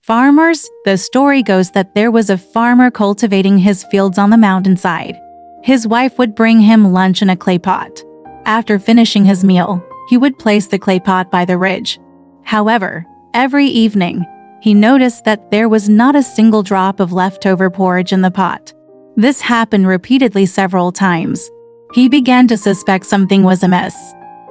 Farmers, the story goes that there was a farmer cultivating his fields on the mountainside. His wife would bring him lunch in a clay pot. After finishing his meal, he would place the clay pot by the ridge. However, every evening, he noticed that there was not a single drop of leftover porridge in the pot. This happened repeatedly several times. He began to suspect something was amiss.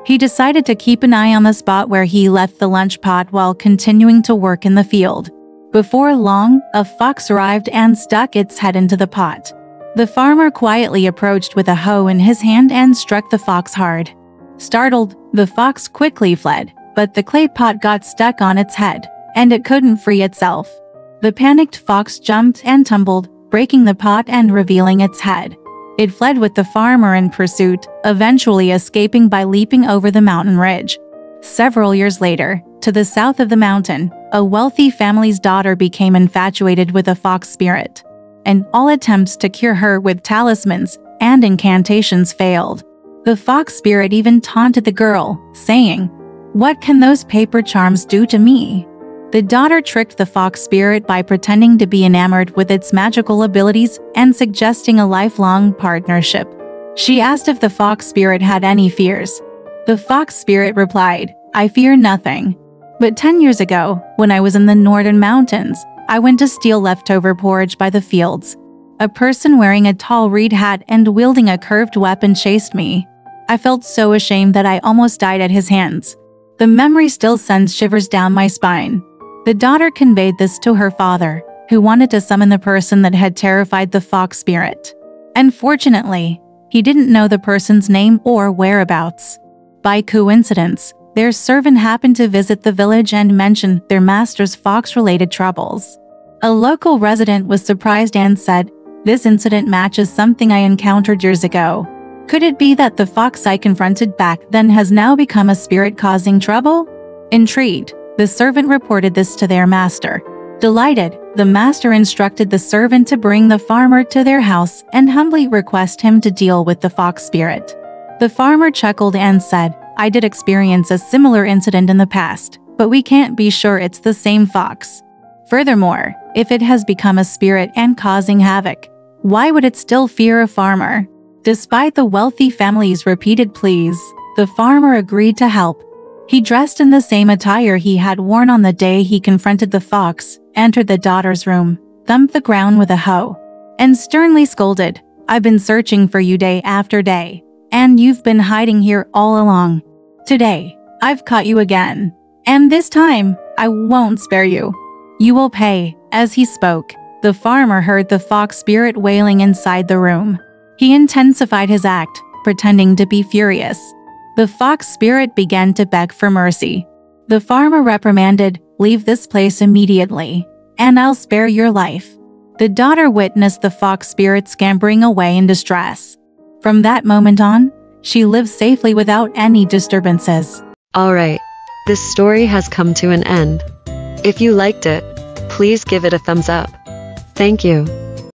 He decided to keep an eye on the spot where he left the lunch pot while continuing to work in the field. Before long, a fox arrived and stuck its head into the pot. The farmer quietly approached with a hoe in his hand and struck the fox hard. Startled, the fox quickly fled, but the clay pot got stuck on its head, and it couldn't free itself. The panicked fox jumped and tumbled, breaking the pot and revealing its head. It fled with the farmer in pursuit, eventually escaping by leaping over the mountain ridge. Several years later, to the south of the mountain, a wealthy family's daughter became infatuated with a fox spirit, and all attempts to cure her with talismans and incantations failed. The fox spirit even taunted the girl, saying, "What can those paper charms do to me?" The daughter tricked the fox spirit by pretending to be enamored with its magical abilities and suggesting a lifelong partnership. She asked if the fox spirit had any fears. The fox spirit replied, "I fear nothing. But 10 years ago, when I was in the northern mountains, I went to steal leftover porridge by the fields. A person wearing a tall reed hat and wielding a curved weapon chased me. I felt so ashamed that I almost died at his hands. The memory still sends shivers down my spine." The daughter conveyed this to her father, who wanted to summon the person that had terrified the fox spirit. Unfortunately, he didn't know the person's name or whereabouts. By coincidence, their servant happened to visit the village and mention their master's fox-related troubles. A local resident was surprised and said, "This incident matches something I encountered years ago. Could it be that the fox I confronted back then has now become a spirit causing trouble?" Intrigued, the servant reported this to their master. Delighted, the master instructed the servant to bring the farmer to their house and humbly request him to deal with the fox spirit. The farmer chuckled and said, "I did experience a similar incident in the past, but we can't be sure it's the same fox. Furthermore, if it has become a spirit and causing havoc, why would it still fear a farmer?" Despite the wealthy family's repeated pleas, the farmer agreed to help. He dressed in the same attire he had worn on the day he confronted the fox, entered the daughter's room, thumped the ground with a hoe, and sternly scolded, "I've been searching for you day after day, and you've been hiding here all along. Today, I've caught you again, and this time, I won't spare you. You will pay." As he spoke, the farmer heard the fox spirit wailing inside the room. He intensified his act, pretending to be furious. The fox spirit began to beg for mercy. The farmer reprimanded, "Leave this place immediately, and I'll spare your life." The daughter witnessed the fox spirit scampering away in distress. From that moment on, she lived safely without any disturbances. Alright, this story has come to an end. If you liked it, please give it a thumbs up. Thank you.